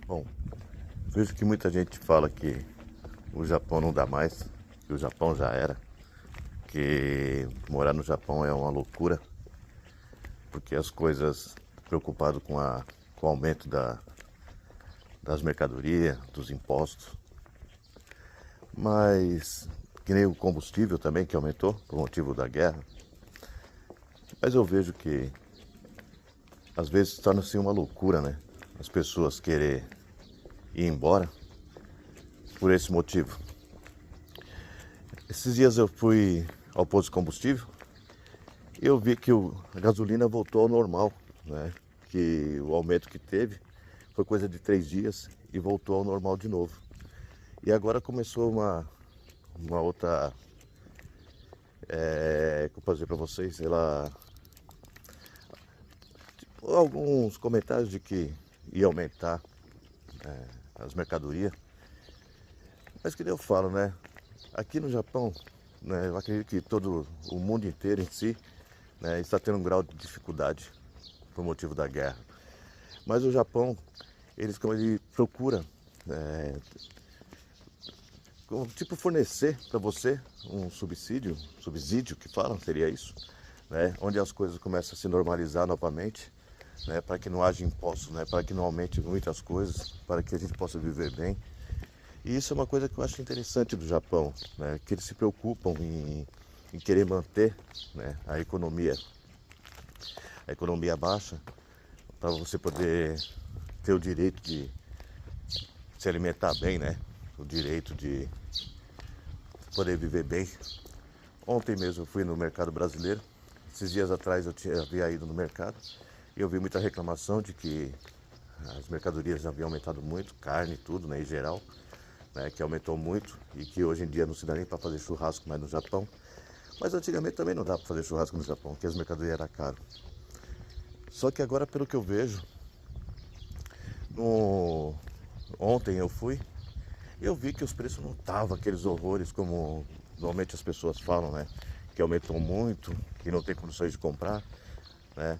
Bom, vejo que muita gente fala que o Japão não dá mais, que o Japão já era, que morar no Japão é uma loucura, porque as coisas preocupado com o aumento das mercadorias, dos impostos, mas que nem o combustível também que aumentou por motivo da guerra. Mas eu vejo que às vezes torna-se uma loucura, né? As pessoas querer ir embora por esse motivo. Esses dias eu fui ao posto de combustível e eu vi que a gasolina voltou ao normal, né? Que o aumento que teve foi coisa de 3 dias e voltou ao normal de novo. E agora começou uma outra, como eu posso dizer para vocês, alguns comentários de que ia aumentar as mercadorias. Mas que nem eu falo, né? Aqui no Japão, né, eu acredito que todo o mundo inteiro em si, né, está tendo um grau de dificuldade por motivo da guerra. Mas o Japão, ele procura, tipo, fornecer para você um subsídio que falam, seria isso, né, onde as coisas começam a se normalizar novamente, né, para que não haja impostos, né, para que não aumente muitas coisas, para que a gente possa viver bem. E isso é uma coisa que eu acho interessante do Japão, né? Que eles se preocupam em querer manter, né, a economia baixa, para você poder ter o direito de se alimentar bem, né? O direito de poder viver bem. Ontem mesmo eu fui no mercado brasileiro. Esses dias atrás havia ido no mercado e eu vi muita reclamação de que as mercadorias haviam aumentado muito, carne e tudo, né, em geral, né, que aumentou muito e que hoje em dia não se dá nem para fazer churrasco mais no Japão. Mas antigamente também não dá para fazer churrasco no Japão, porque as mercadorias eram caras. Só que agora, pelo que eu vejo, no... ontem eu fui e eu vi que os preços não estavam aqueles horrores como normalmente as pessoas falam, né? Que aumentou muito, que não tem condições de comprar, né?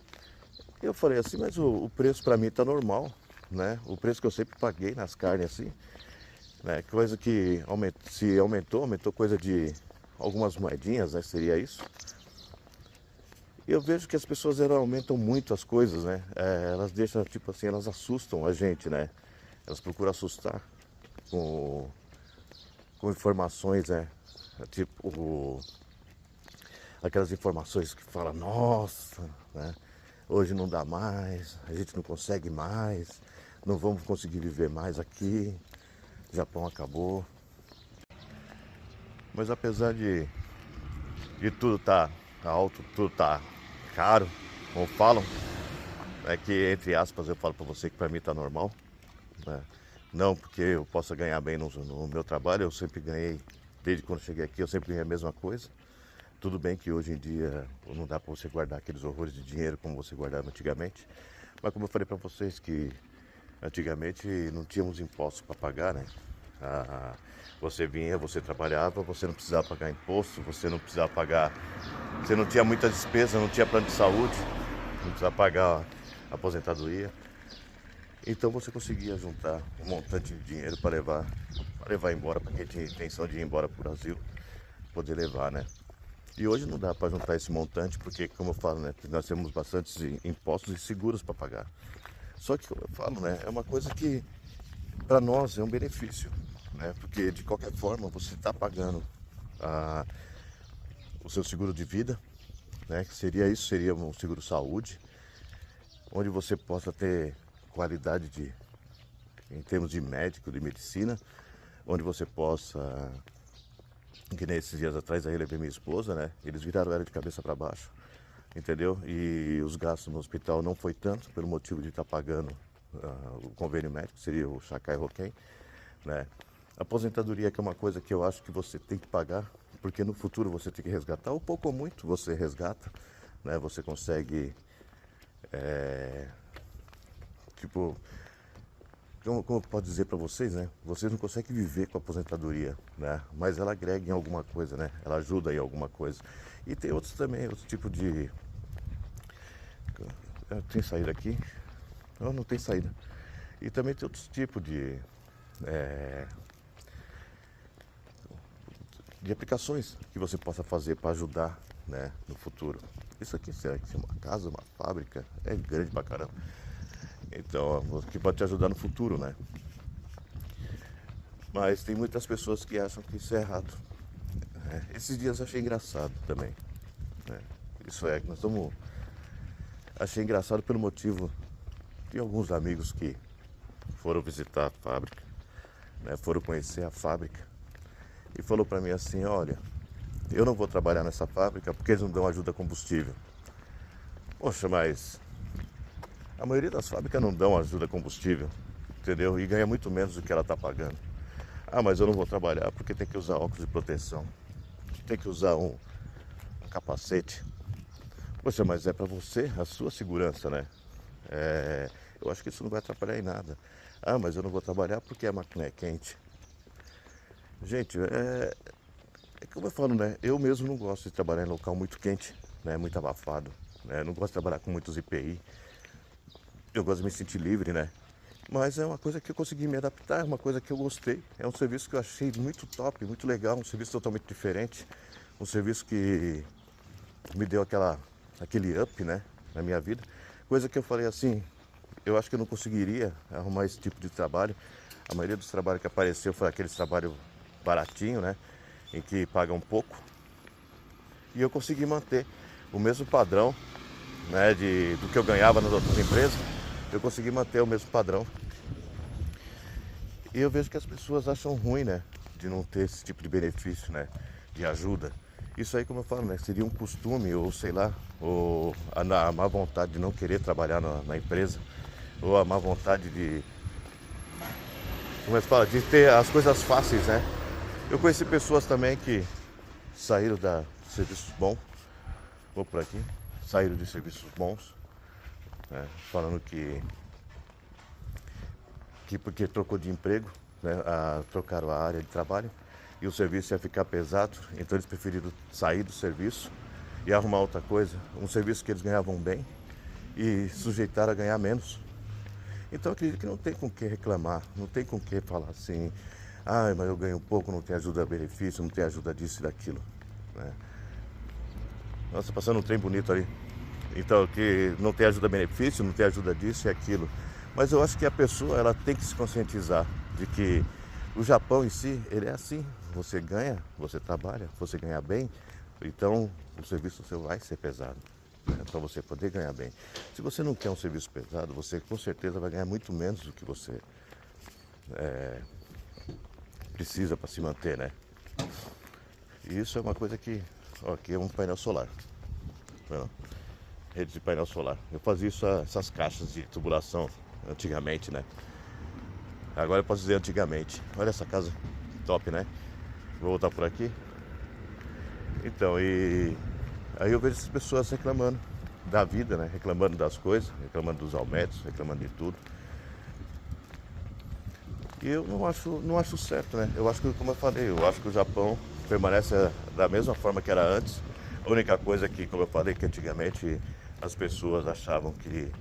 Eu falei assim, mas o preço para mim tá normal, né? O preço que eu sempre paguei nas carnes assim, né? Coisa que se aumentou coisa de algumas moedinhas, né? Seria isso. E eu vejo que as pessoas elas aumentam muito as coisas, né? Elas deixam, tipo assim, elas assustam a gente, né? Elas procuram assustar com, com informações, né? Tipo, aquelas informações que falam, nossa, né? Hoje não dá mais, a gente não consegue mais, não vamos conseguir viver mais aqui, o Japão acabou. Mas apesar de tudo tá alto, tudo tá caro, como falam, é que entre aspas eu falo pra você que pra mim tá normal, né? Não porque eu possa ganhar bem no meu trabalho, eu sempre ganhei, desde quando cheguei aqui eu sempre ganhei a mesma coisa. Tudo bem que hoje em dia não dá para você guardar aqueles horrores de dinheiro como você guardava antigamente, mas como eu falei para vocês que antigamente não tínhamos impostos para pagar, né? Ah, você vinha, você trabalhava, você não precisava pagar imposto, você não precisava pagar, você não tinha muita despesa, não tinha plano de saúde, não precisava pagar a aposentadoria. Então você conseguia juntar um montante de dinheiro para levar embora, para quem tinha intenção de ir embora para o Brasil, poder levar, né? E hoje não dá para juntar esse montante porque, como eu falo, né, nós temos bastantes impostos e seguros para pagar. Só que, como eu falo, né, é uma coisa que para nós é um benefício, né? Porque de qualquer forma você está pagando a, o seu seguro de vida, né? Que seria isso, seria um seguro saúde, onde você possa ter qualidade em termos de médico, de medicina, onde você possa, que nem esses dias atrás aí eu levei minha esposa, né? Eles viraram ela de cabeça para baixo, entendeu? E os gastos no hospital não foi tanto pelo motivo de estar pagando o convênio médico, seria o Sakai Roken, né? Aposentadoria que é uma coisa que eu acho que você tem que pagar, porque no futuro você tem que resgatar, ou pouco ou muito você resgata, né? Você consegue, tipo, como eu posso dizer para vocês, né? Vocês não conseguem viver com a aposentadoria, né? Mas ela agrega em alguma coisa, né? Ela ajuda em alguma coisa. E tem outros também, outro tipo de... Tem saída aqui? Não, não tem saída. E também tem outros tipos de aplicações que você possa fazer para ajudar, né, no futuro. Isso aqui, será que é uma casa, uma fábrica? É grande pra caramba. Então, que pode te ajudar no futuro, né? Mas tem muitas pessoas que acham que isso é errado. Esses dias eu achei engraçado também, né? Isso é, que nós estamos. Achei engraçado pelo motivo de alguns amigos que foram visitar a fábrica, né? Foram conhecer a fábrica e falou para mim assim, olha, eu não vou trabalhar nessa fábrica porque eles não dão ajuda a combustível. Poxa, mas a maioria das fábricas não dão ajuda a combustível, entendeu? E ganha muito menos do que ela está pagando. Ah, mas eu não vou trabalhar porque tem que usar óculos de proteção, tem que usar um capacete. Poxa, mas é para você, a sua segurança, né? Eu acho que isso não vai atrapalhar em nada. Ah, mas eu não vou trabalhar porque a máquina é quente. Gente, é como eu falo, né? Eu mesmo não gosto de trabalhar em local muito quente, né? Muito abafado, né? Não gosto de trabalhar com muitos IPI. Eu gosto de me sentir livre, né? Mas é uma coisa que eu consegui me adaptar, é uma coisa que eu gostei. É um serviço que eu achei muito top, muito legal, um serviço totalmente diferente. Um serviço que me deu aquele up, né, na minha vida. Coisa que eu falei assim, eu acho que eu não conseguiria arrumar esse tipo de trabalho. A maioria dos trabalhos que apareceu foi aqueles trabalhos baratinho, né, em que pagam pouco. E eu consegui manter o mesmo padrão, né, do que eu ganhava nas outras empresas. Eu consegui manter o mesmo padrão. E eu vejo que as pessoas acham ruim, né, de não ter esse tipo de benefício, né, de ajuda. Isso aí, como eu falo, né, seria um costume, ou sei lá, ou a má vontade de não querer trabalhar na empresa, ou a má vontade de, como é que fala, de ter as coisas fáceis, né. Eu conheci pessoas também que saíram de serviços bons, vou por aqui, saíram de serviços bons, né, falando que porque trocou de emprego, né, trocaram a área de trabalho e o serviço ia ficar pesado, então eles preferiram sair do serviço e arrumar outra coisa, um serviço que eles ganhavam bem e sujeitaram a ganhar menos. Então eu acredito que não tem com o que reclamar, não tem com o que falar assim, ah, mas eu ganho pouco, não tem ajuda a benefício, não tem ajuda disso e daquilo, né? Nossa, passando um trem bonito ali. Então, que não tem ajuda a benefício, não tem ajuda disso e aquilo. Mas eu acho que a pessoa ela tem que se conscientizar de que o Japão em si, ele é assim. Você ganha, você trabalha, você ganha bem, então o serviço seu vai ser pesado, né, para você poder ganhar bem. Se você não quer um serviço pesado, você com certeza vai ganhar muito menos do que você precisa para se manter, né? E isso é uma coisa que, ó, aqui é um painel solar, não, rede de painel solar. Eu fazia isso, essas caixas de tubulação antigamente, né? Agora eu posso dizer antigamente. Olha essa casa top, né? Vou voltar por aqui. Então, e aí eu vejo essas pessoas reclamando da vida, né? Reclamando das coisas, reclamando dos aumentos, reclamando de tudo. E eu não acho certo, né? Eu acho que, como eu falei, eu acho que o Japão permanece da mesma forma que era antes. A única coisa que, como eu falei, que antigamente as pessoas achavam que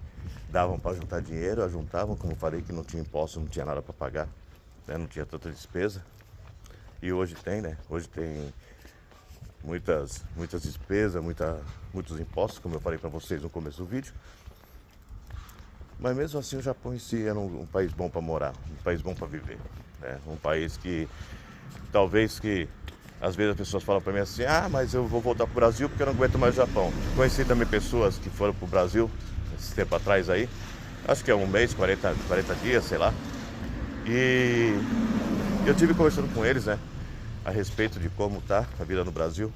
davam para juntar dinheiro, ajuntavam, como eu falei, que não tinha imposto, não tinha nada para pagar, né? Não tinha tanta despesa. E hoje tem, né? Hoje tem muitas despesas, muitos impostos, como eu falei para vocês no começo do vídeo. Mas mesmo assim o Japão em si era um país bom para morar, um país bom para viver, né? Um país que talvez que às vezes as pessoas falam para mim assim, ah, mas eu vou voltar para o Brasil porque eu não aguento mais o Japão. Conheci também pessoas que foram para o Brasil esse tempo atrás aí, acho que é um mês, 40 dias, sei lá. E eu tive conversando com eles, né, a respeito de como tá a vida no Brasil.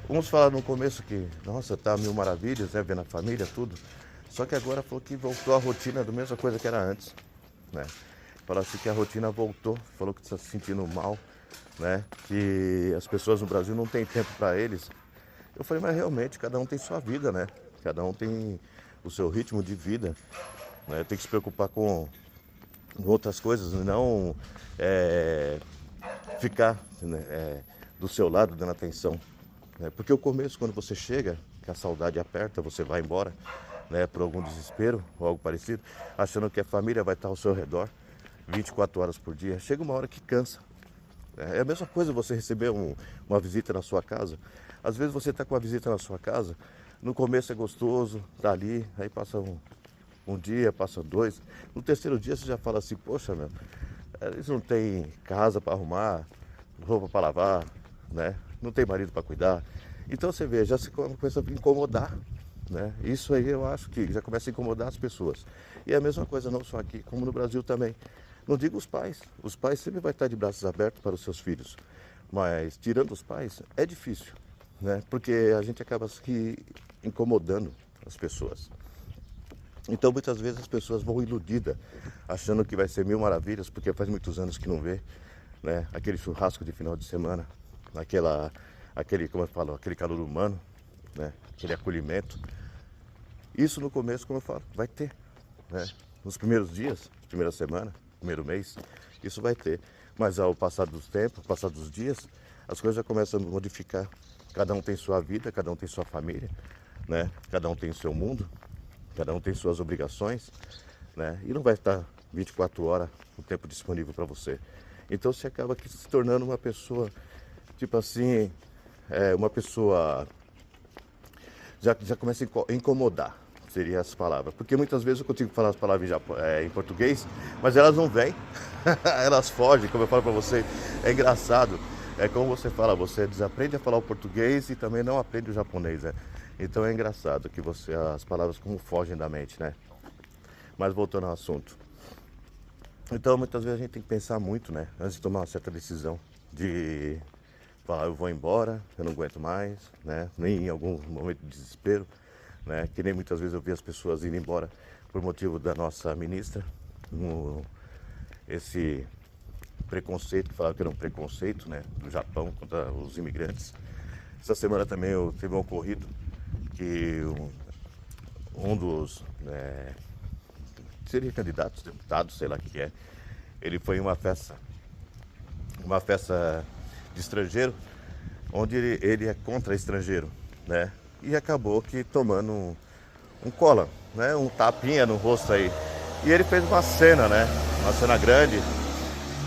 Uns falaram no começo que, nossa, tá mil maravilhas, né, vendo a família, tudo. Só que agora falou que voltou a rotina da mesma coisa que era antes, né? Falou assim que a rotina voltou, falou que está se sentindo mal, né? Que as pessoas no Brasil não têm tempo para eles. Eu falei, mas realmente, cada um tem sua vida, né? Cada um tem o seu ritmo de vida, né? Tem que se preocupar com outras coisas, não ficar, né, do seu lado dando atenção, né? Porque o começo, quando você chega, que a saudade aperta, você vai embora, né, por algum desespero ou algo parecido, achando que a família vai estar ao seu redor 24 horas por dia. Chega uma hora que cansa. É a mesma coisa você receber uma visita na sua casa. Às vezes você está com uma visita na sua casa, no começo é gostoso, tá ali, aí passa um dia, passa dois. No terceiro dia você já fala assim, poxa, meu, eles não têm casa para arrumar, roupa para lavar, né? Não tem marido para cuidar. Então você vê, já se começa a incomodar, né? Isso aí eu acho que já começa a incomodar as pessoas. E é a mesma coisa não só aqui, como no Brasil também. Não digo os pais sempre vai estar de braços abertos para os seus filhos. Mas tirando os pais, é difícil, né? Porque a gente acaba se incomodando as pessoas. Então muitas vezes as pessoas vão iludidas, achando que vai ser mil maravilhas, porque faz muitos anos que não vê, né? Aquele churrasco de final de semana, aquele, como eu falo, aquele calor humano, né? Aquele acolhimento. Isso no começo, como eu falo, vai ter, né? Nos primeiros dias, primeira semana, primeiro mês, isso vai ter. Mas ao passar dos tempos, ao passar dos dias, as coisas já começam a modificar. Cada um tem sua vida, cada um tem sua família, né? Cada um tem o seu mundo, cada um tem suas obrigações, né? E não vai estar 24 horas o tempo disponível para você. Então você acaba aqui se tornando uma pessoa, tipo assim, uma pessoa já começa a incomodar, seria as palavras. Porque muitas vezes eu consigo falar as palavras em português, mas elas não vêm, elas fogem, como eu falo para você. É engraçado, é como você fala, você desaprende a falar o português e também não aprende o japonês, né? Então é engraçado que as palavras como fogem da mente, né? Mas voltando ao assunto. Então muitas vezes a gente tem que pensar muito, né? Antes de tomar uma certa decisão de falar, eu vou embora, eu não aguento mais, né? Nem em algum momento de desespero, né? Que nem muitas vezes eu vi as pessoas indo embora por motivo da nossa ministra, esse preconceito, que falava que era um preconceito, né? Do Japão contra os imigrantes. Essa semana também eu teve um ocorrido que um dos seria candidatos, deputados, sei lá o que é, ele foi em uma festa de estrangeiro, onde ele é contra estrangeiro, né? E acabou que tomando um cola, né? Um tapinha no rosto aí. E ele fez uma cena, né? Uma cena grande,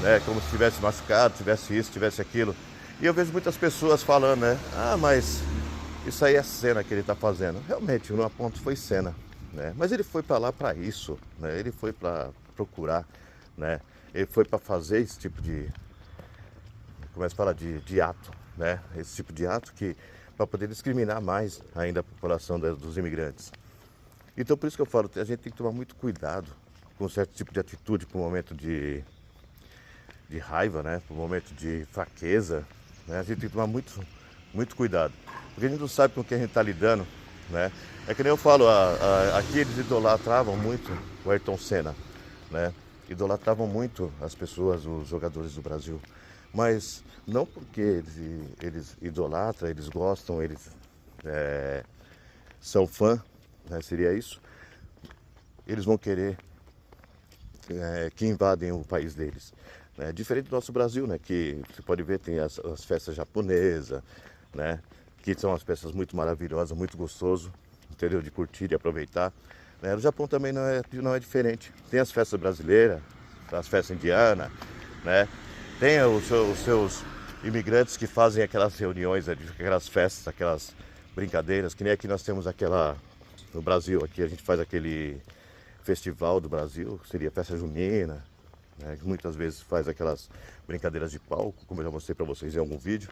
né? Como se tivesse machucado, tivesse isso, tivesse aquilo. E eu vejo muitas pessoas falando, né? Ah, mas isso aí é cena que ele está fazendo. Realmente, no ponto foi cena, né? Mas ele foi para lá para isso, né? Ele foi para procurar, né? Ele foi para fazer esse tipo de, começa a falar de ato, né? Esse tipo de ato que para poder discriminar mais ainda a população dos imigrantes. Então por isso que eu falo, a gente tem que tomar muito cuidado com certo tipo de atitude para o momento de raiva, né? Para o momento de fraqueza, né? A gente tem que tomar muito cuidado, porque a gente não sabe com quem a gente está lidando, né? É que nem eu falo, aqui eles idolatravam muito o Ayrton Senna, né? Idolatravam muito as pessoas, os jogadores do Brasil. Mas não porque eles idolatram, eles gostam, eles são fã, né? Seria isso. Eles vão querer que invadem o país deles. Né? Diferente do nosso Brasil, né? Que você pode ver, tem as festas japonesas, né? Que são as festas muito maravilhosas, muito gostoso, entendeu? De curtir e aproveitar. Né? O Japão também não é diferente. Tem as festas brasileiras, as festas indianas, né? Tem os seus imigrantes que fazem aquelas reuniões, aquelas festas, aquelas brincadeiras, que nem aqui nós temos no Brasil, aqui a gente faz aquele festival do Brasil, que seria festa junina, né? Que muitas vezes faz aquelas brincadeiras de palco, como eu já mostrei para vocês em algum vídeo.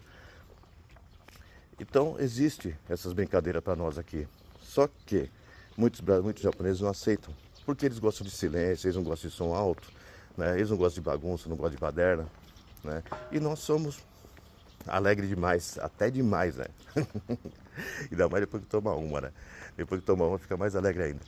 Então existe essas brincadeiras para nós aqui, só que muitos japoneses não aceitam, porque eles gostam de silêncio, eles não gostam de som alto, né? Eles não gostam de bagunça, não gostam de baderna, né? E nós somos alegres demais, até demais, né? Ainda mais depois que toma uma, né? Depois que toma uma fica mais alegre ainda.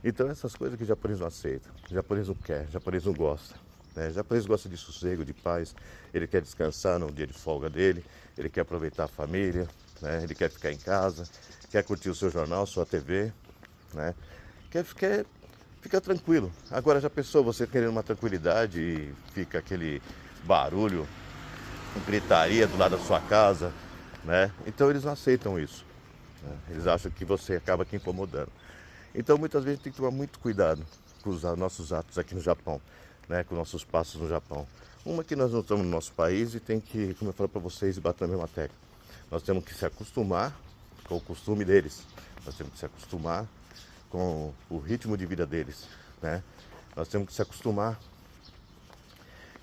Então essas coisas que o japonês não aceita, o japonês não quer, o japonês não gosta, né? O japonês gosta de sossego, de paz, ele quer descansar no dia de folga dele, ele quer aproveitar a família, né? Ele quer ficar em casa, quer curtir o seu jornal, sua TV, né? Quer ficar tranquilo. Agora já pensou você querendo uma tranquilidade e fica aquele barulho, gritaria do lado da sua casa, né? Então eles não aceitam isso, né? Eles acham que você acaba aqui incomodando. Então muitas vezes a gente tem que tomar muito cuidado com os nossos atos aqui no Japão, né? Com nossos passos no Japão. Uma que nós não estamos no nosso país e tem que, como eu falo para vocês, bater na mesma tecla. Nós temos que se acostumar com o costume deles. Nós temos que se acostumar com o ritmo de vida deles, né? Nós temos que se acostumar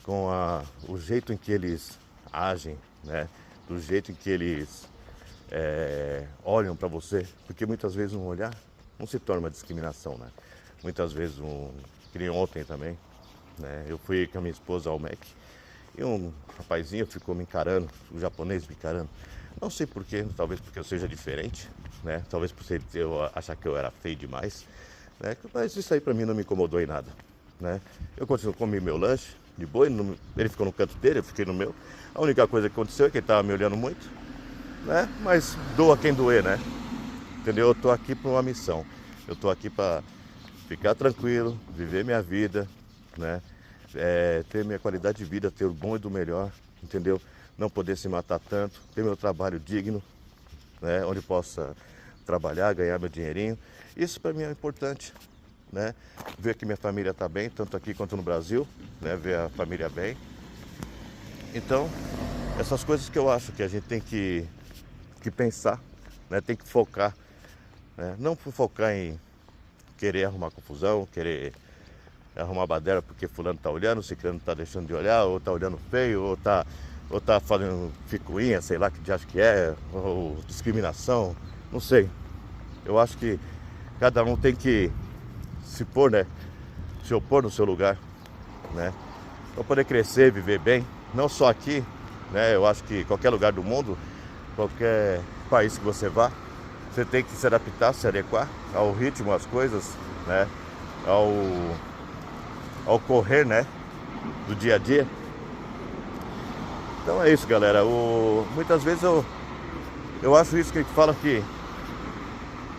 com o jeito em que eles agem, né? Do jeito em que eles olham para você, porque muitas vezes um olhar não se torna uma discriminação, né? Muitas vezes, que nem ontem também, né? Eu fui com a minha esposa ao Mac e um rapazinho ficou me encarando, um japonês me encarando. Não sei porquê, talvez porque eu seja diferente, né? Talvez por eu achar que eu era feio demais, né? Mas isso aí pra mim não me incomodou em nada, né? Eu continuo comi meu lanche de boa, ele ficou no canto dele, eu fiquei no meu. A única coisa que aconteceu é que ele tava me olhando muito, né? Mas doa quem doer, né? Entendeu? Eu tô aqui por uma missão. Eu tô aqui para ficar tranquilo, viver minha vida, né? Ter minha qualidade de vida, ter o bom e do melhor, entendeu? Não poder se matar tanto, ter meu trabalho digno, né? Onde possa trabalhar, ganhar meu dinheirinho. Isso para mim é importante, né? Ver que minha família está bem, tanto aqui quanto no Brasil, né? Ver a família bem. Então, essas coisas que eu acho que a gente tem que pensar, né? Tem que focar, né? Não focar em querer arrumar confusão, querer arrumar baderna porque fulano tá olhando, ciclano tá deixando de olhar, ou tá olhando feio, ou tá fazendo ficuinha, sei lá que de acho que ou discriminação, não sei. Eu acho que cada um tem que se pôr, né? Se opor no seu lugar, né? Para poder crescer, viver bem, não só aqui, né? Eu acho que qualquer lugar do mundo, qualquer país que você vá, você tem que se adaptar, se adequar ao ritmo, às coisas, né? Ao correr, né? Do dia a dia. Então é isso, galera. Muitas vezes eu acho isso que a gente fala que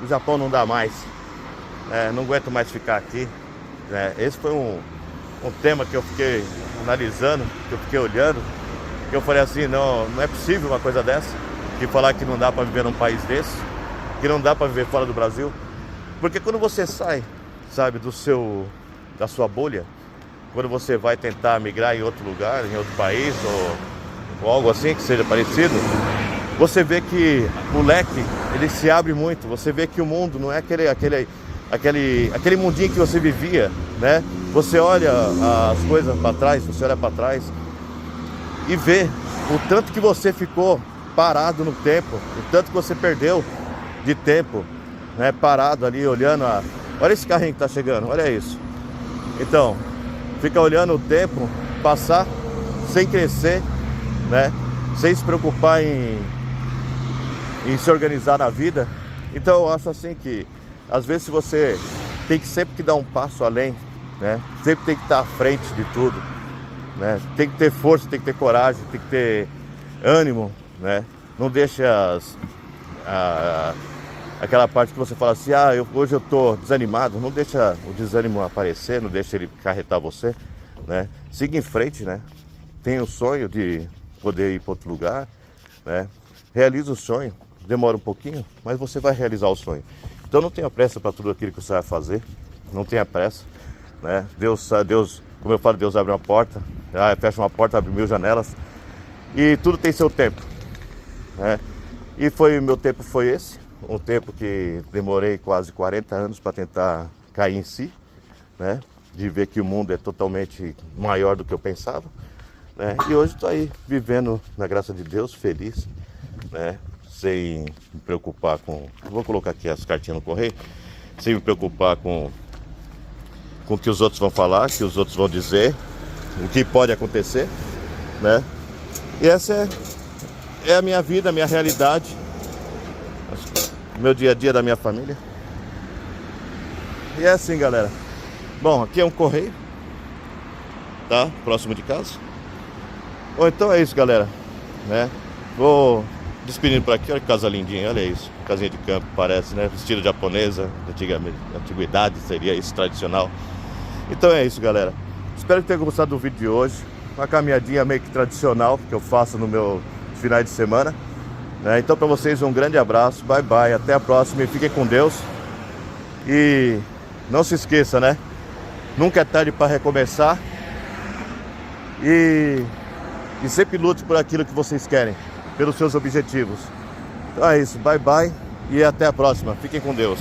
o Japão não dá mais, né? Não aguento mais ficar aqui, né? Esse foi um tema que eu fiquei analisando, que eu fiquei olhando, que eu falei assim, não é possível uma coisa dessa, de falar que não dá para viver num país desse, que não dá para viver fora do Brasil. Porque quando você sai, sabe, da sua bolha, quando você vai tentar migrar em outro lugar, em outro país ou algo assim que seja parecido, você vê que o leque, ele se abre muito. Você vê que o mundo não é aquele mundinho que você vivia, né? Você olha as coisas para trás, você olha para trás e vê o tanto que você ficou parado no tempo, o tanto que você perdeu de tempo, né? Parado ali, olhando olha esse carrinho que tá chegando, olha isso. Então, fica olhando o tempo passar sem crescer, né? Sem se preocupar em se organizar na vida. Então eu acho assim que às vezes você tem que sempre que dar um passo além, né? Sempre tem que estar à frente de tudo, né? Tem que ter força, tem que ter coragem, tem que ter ânimo, né? Não deixa aquela parte que você fala assim, hoje eu tô desanimado. Não deixa o desânimo aparecer, não deixa ele carretar você, né? Siga em frente, né? Tenha o sonho de poder ir para outro lugar, né? Realiza o sonho, demora um pouquinho, mas você vai realizar o sonho. Então não tenha pressa para tudo aquilo que você vai fazer, não tenha pressa, né? Deus, como eu falo, Deus abre uma porta, fecha uma porta, abre 1000 janelas, e tudo tem seu tempo, né? E meu tempo foi esse, um tempo que demorei quase 40 anos para tentar cair em si, né? De ver que o mundo é totalmente maior do que eu pensava, né? E hoje estou aí vivendo na graça de Deus, feliz, né? Sem me preocupar com... Vou colocar aqui as cartinhas no correio. Sem me preocupar com o que os outros vão falar, o que os outros vão dizer, o que pode acontecer, né? E essa é a minha vida, a minha realidade, o meu dia a dia da minha família. E é assim, galera. Bom, aqui é um correio, tá? Próximo de casa. Bom, então é isso, galera, né? Vou despedindo por aqui. Olha que casa lindinha, olha isso. Casinha de campo, parece, né? Estilo japonesa, antiguidade, seria isso, tradicional. Então é isso, galera. Espero que tenham gostado do vídeo de hoje. Uma caminhadinha meio que tradicional que eu faço no meu finais de semana, né? Então para vocês um grande abraço, bye bye, até a próxima e fiquem com Deus. E não se esqueça, né? Nunca é tarde para recomeçar. E sempre lute por aquilo que vocês querem, pelos seus objetivos. Então é isso, bye bye e até a próxima. Fiquem com Deus.